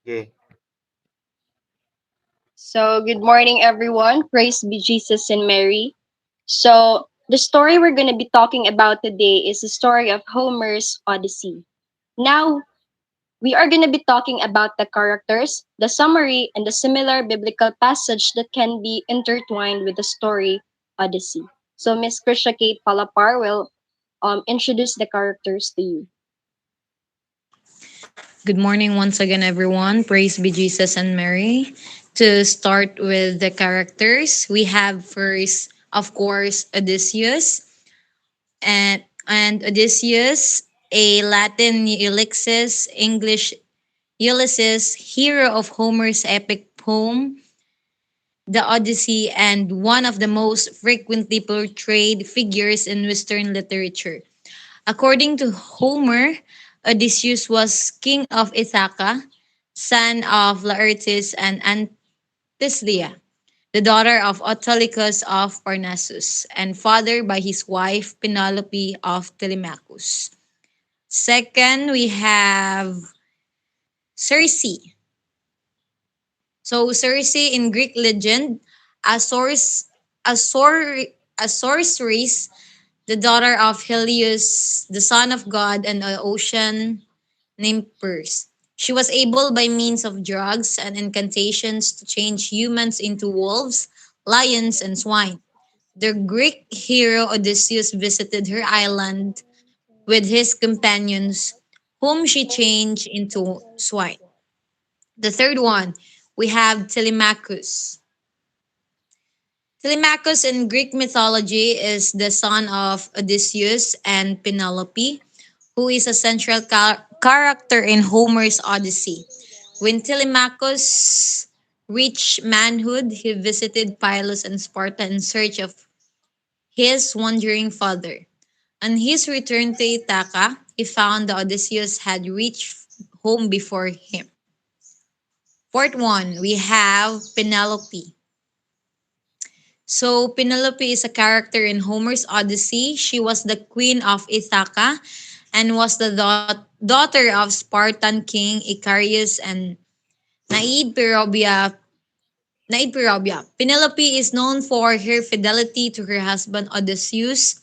Okay. So, good morning, everyone. Praise be Jesus and Mary. So, the story we're going to be talking about today is the story of Homer's Odyssey. Now, we are going to be talking about the characters, the summary, and the similar biblical passage that can be intertwined with the story Odyssey. So, Miss Krisha Kate Palapar will introduce the characters to you. Good morning once again, everyone. Praise be Jesus and Mary. To start with the characters, we have first, of course, Odysseus. And Odysseus, a Latin Ulysses, hero of Homer's epic poem, The Odyssey, and one of the most frequently portrayed figures in Western literature. According to Homer, Odysseus was king of Ithaca, son of Laertes and Antisthea, the daughter of Autolycus of Parnassus, and father by his wife Penelope of Telemachus. Second, we have Circe. So Circe in Greek legend, a source, a, sor, a sorceress, the daughter of Helios, the son of God and the ocean named Perse. She was able by means of drugs and incantations to change humans into wolves, lions, and swine. The Greek hero Odysseus visited her island with his companions, whom she changed into swine. The third one, we have Telemachus. Telemachus in Greek mythology is the son of Odysseus and Penelope, who is a central character in Homer's Odyssey. When Telemachus reached manhood, he visited Pylos and Sparta in search of his wandering father. On his return to Ithaca, he found that Odysseus had reached home before him. Fourth one, we have Penelope. So Penelope is a character in Homer's Odyssey. She was the queen of Ithaca and was the daughter of Spartan king Icarius and Naid Perobia. Penelope is known for her fidelity to her husband Odysseus,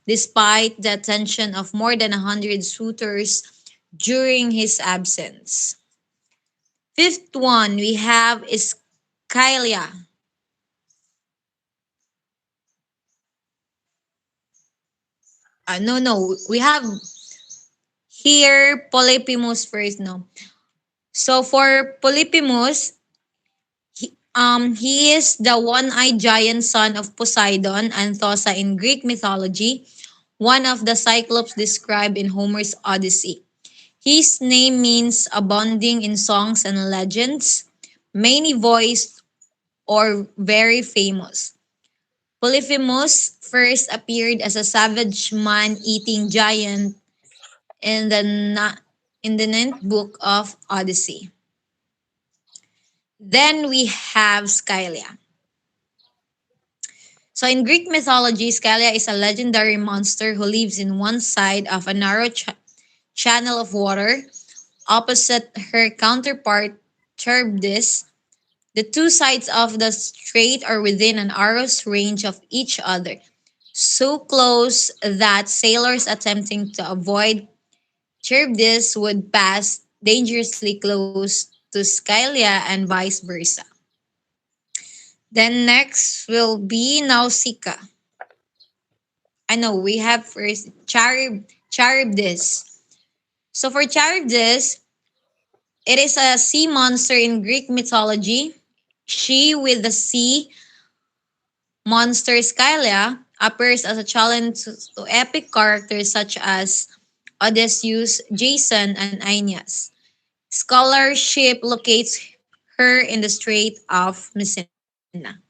despite the attention of more than 100 suitors during his absence. Fifth one, we have Scylla. No, we have here Polyphemus first, no. So for Polyphemus, he is the one-eyed giant son of Poseidon and Thosa in Greek mythology, one of the Cyclops described in Homer's Odyssey. His name means abounding in songs and legends, many voiced or very famous. Polyphemus first appeared as a savage man-eating giant in the ninth book of Odyssey. Then we have Scylla. So in Greek mythology, Scylla is a legendary monster who lives in one side of a narrow channel of water. Opposite her counterpart, Charybdis, the two sides of the strait are within an arrow's range of each other, so close that sailors attempting to avoid Charybdis would pass dangerously close to Scylla and vice versa. Then next will be Nausicaa. I know we have first Charybdis. So for Charybdis, it is a sea monster in Greek mythology. She with the sea monster Scylla appears as a challenge to epic characters such as Odysseus, Jason, and Aeneas. Scholarship locates her in the Strait of Messina.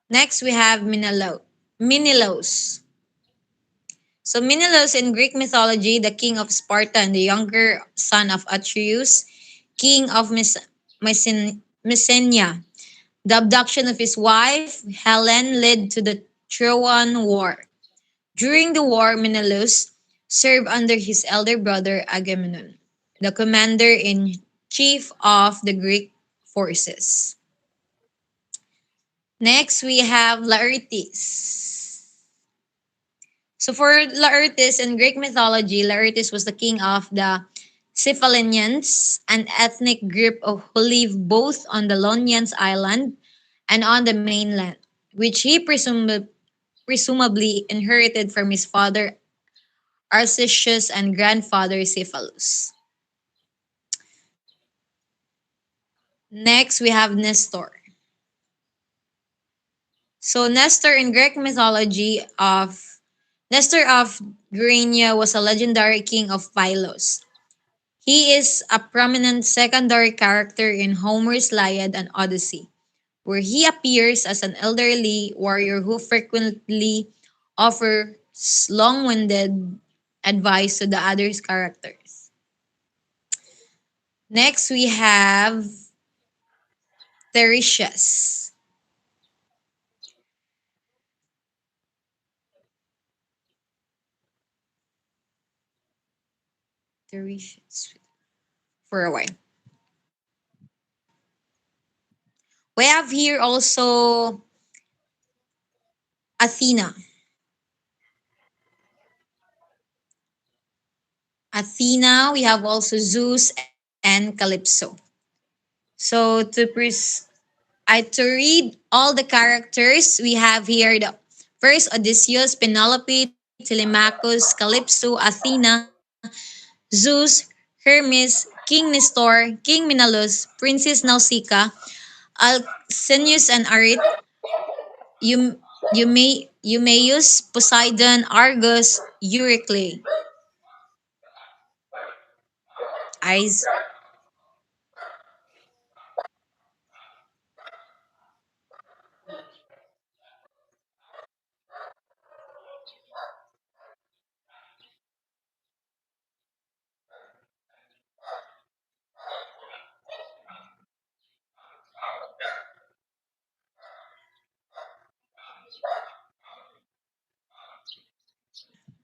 Next, we have Menelaus. So Menelaus in Greek mythology, the king of Sparta and the younger son of Atreus, king of Messenia. The abduction of his wife, Helen, led to the Trojan War. During the war, Menelaus served under his elder brother Agamemnon, the commander in chief of the Greek forces. Next, we have Laertes. So for Laertes in Greek mythology, Laertes was the king of the Cephallenians, an ethnic group who live both on the Lonians Island and on the mainland, which he presumably inherited from his father Arcesius and grandfather Cephalus. Next, we have Nestor. So Nestor in Greek mythology of Nestor of Gerenia was a legendary king of Pylos. He is a prominent secondary character in Homer's Iliad and Odyssey, where he appears as an elderly warrior who frequently offers long-winded advice to the other characters. Next, we have Tiresias. Tiresias for a while. We have here also Athena. Athena, we have also Zeus and Calypso. So to read all the characters, we have here the first Odysseus, Penelope, Telemachus, Calypso, Athena, Zeus, Hermes, King Nestor, King Menelaus, Princess Nausicaa, Alcinous and Arit, Eumaeus, Poseidon, Argus, Euryclea. Eyes.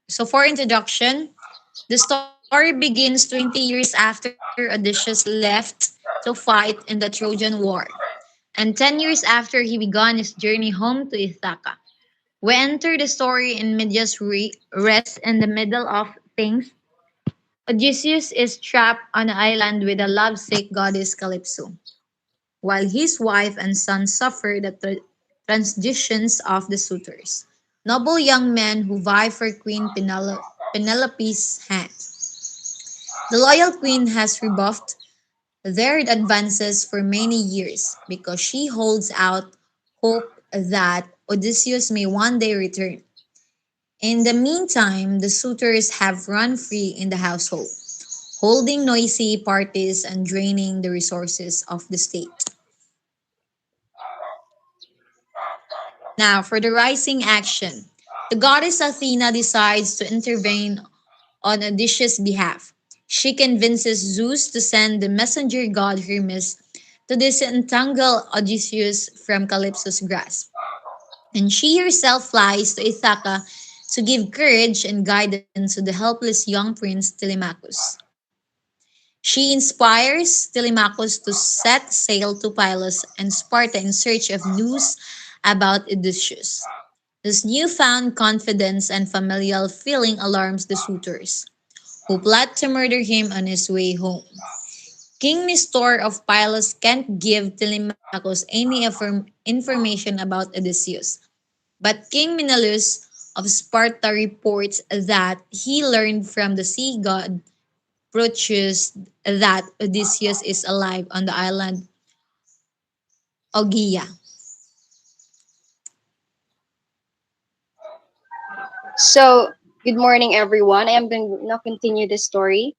So for introduction, the story begins 20 years after Odysseus left to fight in the Trojan War, and 10 years after he began his journey home to Ithaca. We enter the story in res in the middle of things. Odysseus is trapped on an island with a lovesick goddess Calypso, while his wife and son suffer the transitions of the suitors, noble young men who vie for Queen Penelope's hand. The loyal queen has rebuffed their advances for many years because she holds out hope that Odysseus may one day return. In the meantime, the suitors have run free in the household, holding noisy parties and draining the resources of the state. Now, for the rising action, the goddess Athena decides to intervene on Odysseus' behalf. She convinces Zeus to send the messenger god Hermes to disentangle Odysseus from Calypso's grasp. And she herself flies to Ithaca to give courage and guidance to the helpless young prince Telemachus. She inspires Telemachus to set sail to Pylos and Sparta in search of news about Odysseus. This newfound confidence and familial feeling alarms the suitors, who plot to murder him on his way home. King Nestor of Pylos can't give Telemachus any information about Odysseus, but King Menelaus of Sparta reports that he learned from the sea god Proteus that Odysseus is alive on the island Ogygia. So, good morning, everyone. I am going to now continue the story.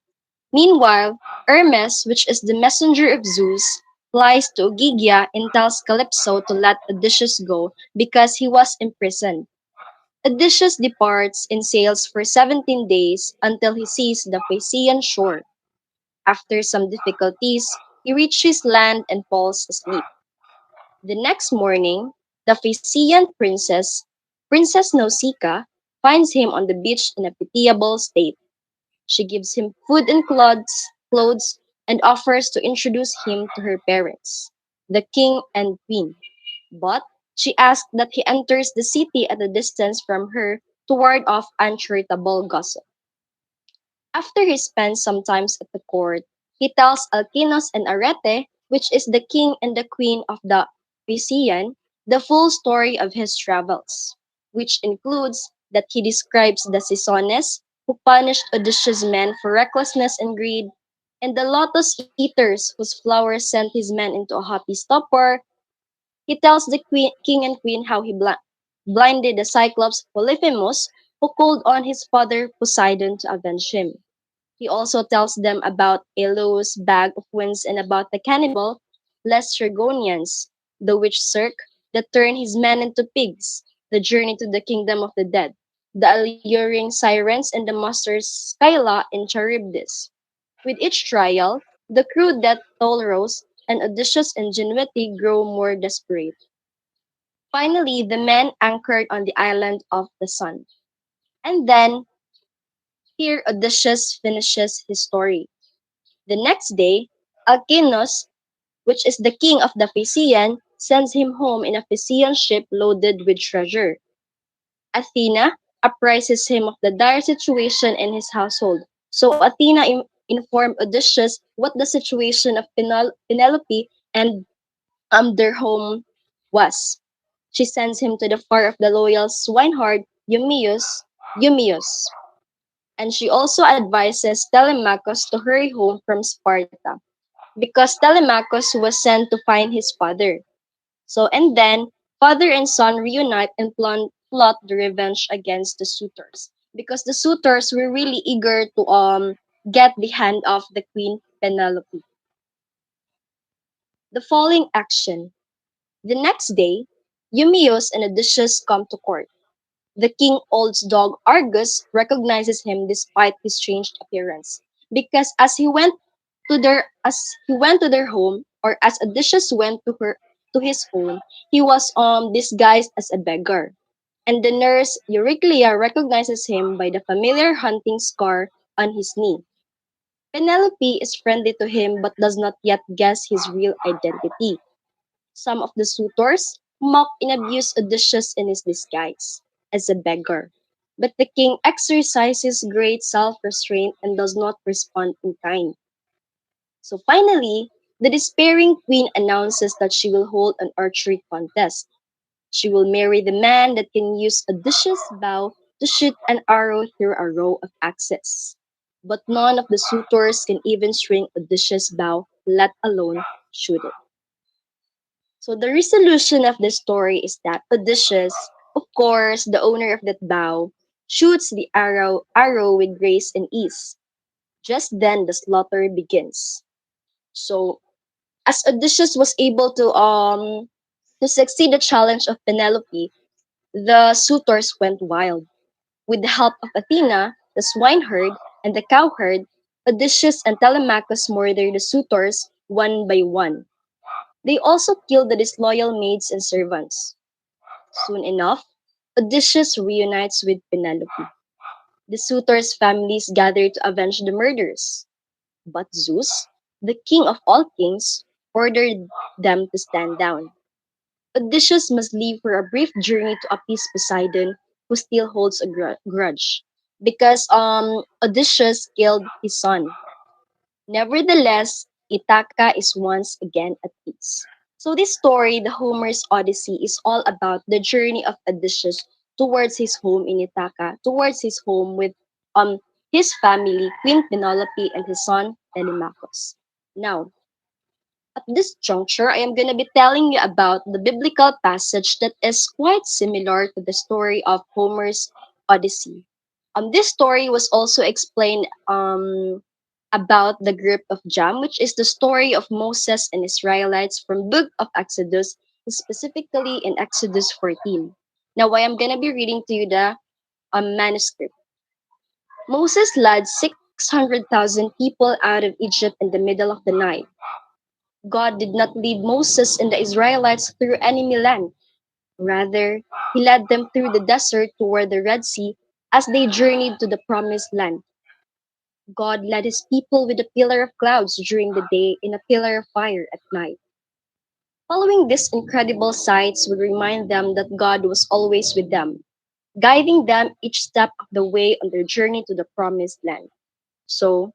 Meanwhile, Hermes, which is the messenger of Zeus, flies to Ogygia and tells Calypso to let Odysseus go because he was imprisoned. Odysseus departs and sails for 17 days until he sees the Phaeacian shore. After some difficulties, he reaches land and falls asleep. The next morning, the Phaeacian princess, Princess Nausicaa, finds him on the beach in a pitiable state. She gives him food and clothes, and offers to introduce him to her parents, the king and queen. But she asks that he enters the city at a distance from her to ward off uncharitable gossip. After he spends some time at the court, he tells Alkinos and Arete, which is the king and the queen of the Phaeacian, the full story of his travels, which includes that he describes the Cisones, who punished Odysseus' men for recklessness and greed, and the lotus eaters whose flowers sent his men into a happy stupor. He tells the king and queen how he blinded the Cyclops Polyphemus, who called on his father Poseidon to avenge him. He also tells them about Elo's bag of winds and about the cannibal Laestrygonians, the witch Circe that turned his men into pigs, the journey to the kingdom of the dead, the alluring sirens, and the monsters Scylla and Charybdis. With each trial, the crude death toll rose, and Odysseus' ingenuity grew more desperate. Finally, the men anchored on the island of the sun. And then, here Odysseus finishes his story. The next day, Alcinous, which is the king of the Phaeacian, sends him home in a Phaeacian ship loaded with treasure. Athena apprises him of the dire situation in his household. So Athena informed Odysseus what the situation of Penelope and their home was. She sends him to the far of the loyal swineherd Eumaeus, and she also advises Telemachus to hurry home from Sparta because Telemachus was sent to find his father. So, and then father and son reunite and plot the revenge against the suitors because the suitors were really eager to get the hand of the queen Penelope. The following action. The next day, Eumaeus and Odysseus come to court. The king old's dog Argus recognizes him despite his changed appearance, because as he went to their home, or as Odysseus went to his home, he was disguised as a beggar. And the nurse Euryclea recognizes him by the familiar hunting scar on his knee. Penelope is friendly to him but does not yet guess his real identity. Some of the suitors mock and abuse Odysseus in his disguise as a beggar. But the king exercises great self restraint and does not respond in kind. So finally, the despairing queen announces that she will hold an archery contest. She will marry the man that can use Odysseus' bow to shoot an arrow through a row of axes. But none of the suitors can even string Odysseus' bow, let alone shoot it. So the resolution of the story is that Odysseus, of course, the owner of that bow, shoots the arrow with grace and ease. Just then the slaughter begins. So as Odysseus was able to succeed the challenge of Penelope, the suitors went wild. With the help of Athena, the swineherd, and the cowherd, Odysseus and Telemachus murdered the suitors one by one. They also killed the disloyal maids and servants. Soon enough, Odysseus reunites with Penelope. The suitors' families gather to avenge the murders. But Zeus, the king of all kings, ordered them to stand down. Odysseus must leave for a brief journey to appease Poseidon, who still holds a grudge, because Odysseus killed his son. Nevertheless, Ithaca is once again at peace. So this story, the Homer's Odyssey, is all about the journey of Odysseus towards his home in Ithaca, towards his home with um his family, Queen Penelope, and his son Telemachus. Now, at this juncture, I am going to be telling you about the biblical passage that is quite similar to the story of Homer's Odyssey. This story was also explained about the group of Jam, which is the story of Moses and Israelites from Book of Exodus, specifically in Exodus 14. Now, I am going to be reading to you the manuscript. Moses led 600,000 people out of Egypt in the middle of the night. God did not lead Moses and the Israelites through enemy land. Rather, he led them through the desert toward the Red Sea as they journeyed to the promised land. God led his people with a pillar of clouds during the day and a pillar of fire at night. Following these incredible sights would remind them that God was always with them, guiding them each step of the way on their journey to the promised land. So,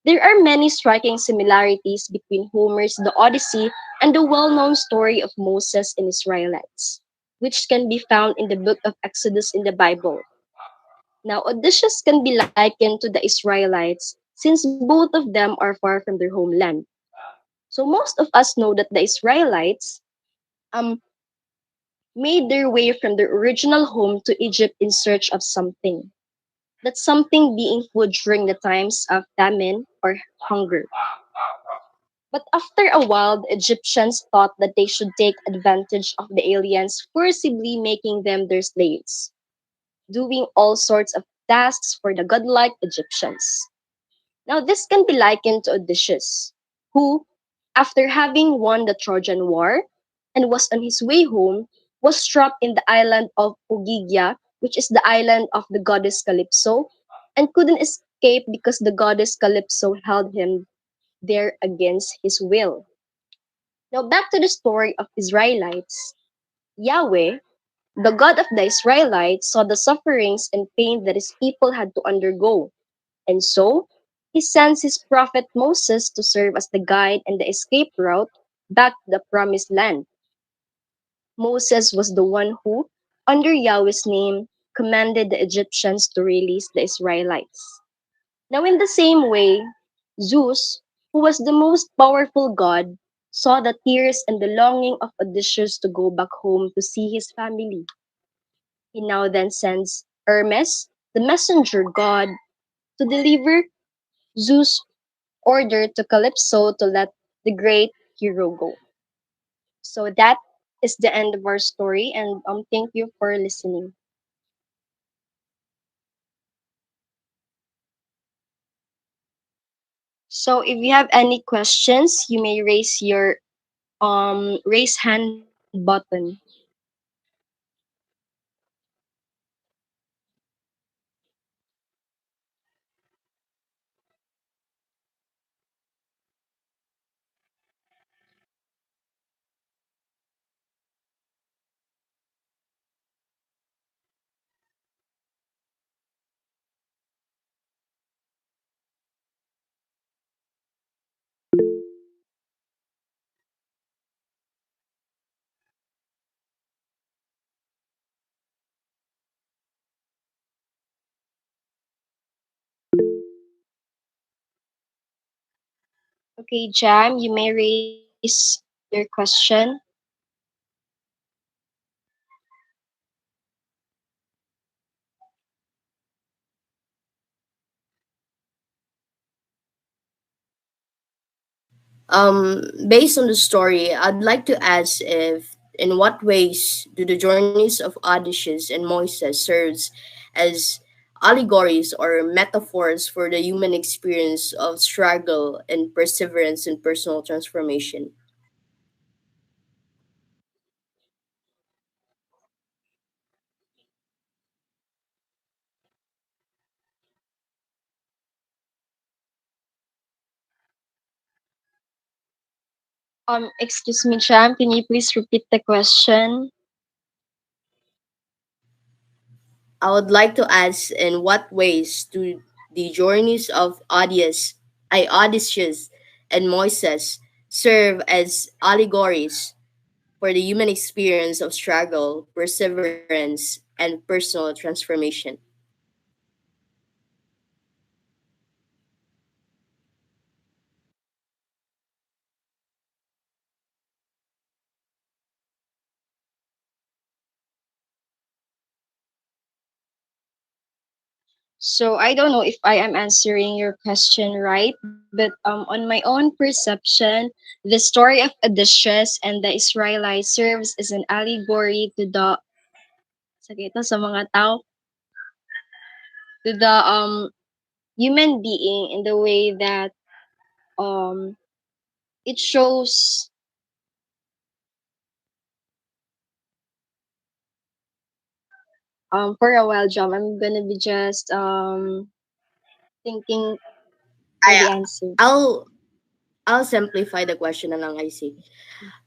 there are many striking similarities between Homer's The Odyssey and the well known story of Moses and Israelites, which can be found in the book of Exodus in the Bible. Now, Odysseus can be likened to the Israelites since both of them are far from their homeland. So, most of us know that the Israelites um, made their way from their original home to Egypt in search of something. That something being food during the times of famine or hunger. But after a while, the Egyptians thought that they should take advantage of the aliens, forcibly making them their slaves, doing all sorts of tasks for the godlike Egyptians. Now, this can be likened to Odysseus, who, after having won the Trojan War and was on his way home, was trapped in the island of Ogygia, which is the island of the goddess Calypso, and couldn't escape because the goddess Calypso held him there against his will. Now, back to the story of Israelites. Yahweh, the God of the Israelites, saw the sufferings and pain that his people had to undergo, and so he sends his prophet Moses to serve as the guide and the escape route back to the promised land. Moses was the one who, under Yahweh's name, commanded the Egyptians to release the Israelites. Now, in the same way, Zeus, who was the most powerful god, saw the tears and the longing of Odysseus to go back home to see his family. He now then sends Hermes, the messenger god, to deliver Zeus' order to Calypso to let the great hero go. So that is the end of our story, and thank you for listening. So if you have any questions, you may raise your raise hand button. Okay, Jam, you may raise your question. Based on the story, I'd like to ask if in what ways do the journeys of Odysseus and Moises serves as allegories or metaphors for the human experience of struggle and perseverance in personal transformation? Excuse me, Jam, can you please repeat the question? I would like to ask in what ways do the journeys of Odysseus and Moises serve as allegories for the human experience of struggle, perseverance, and personal transformation. So I don't know if I am answering your question right, but on my own perception, the story of Odysseus and the Israelites serves as an allegory to the sabi ito, sa mga tao, to the human being in the way that um it shows for a while, Jom. I'm gonna be just thinking. for the I answer. I'll I'll simplify the question na lang, I see.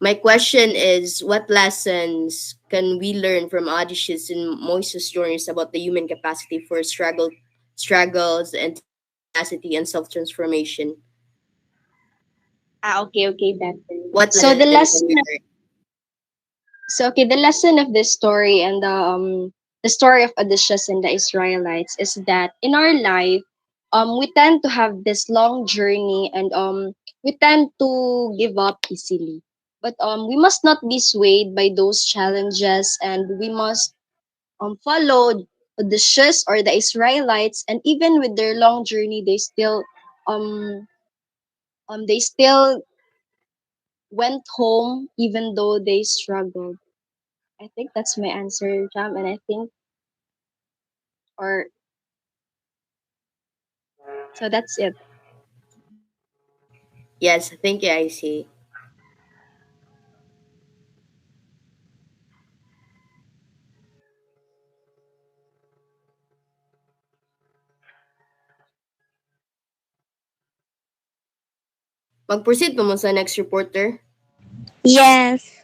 My question is, what lessons can we learn from Odysseus and Moses' journeys about the human capacity for struggles and tenacity and self-transformation? Okay, okay, better. What So the lesson can lesson we learn? the lesson of this story and the story of Odysseus and the Israelites is that in our life, we tend to have this long journey and we tend to give up easily. But we must not be swayed by those challenges, and we must follow Odysseus or the Israelites, and even with their long journey, um they still went home even though they struggled. I think that's my answer, Jam, and I think or so that's it. Yes, thank you, I see. Mag-proceed pa mo sa next reporter. Yes.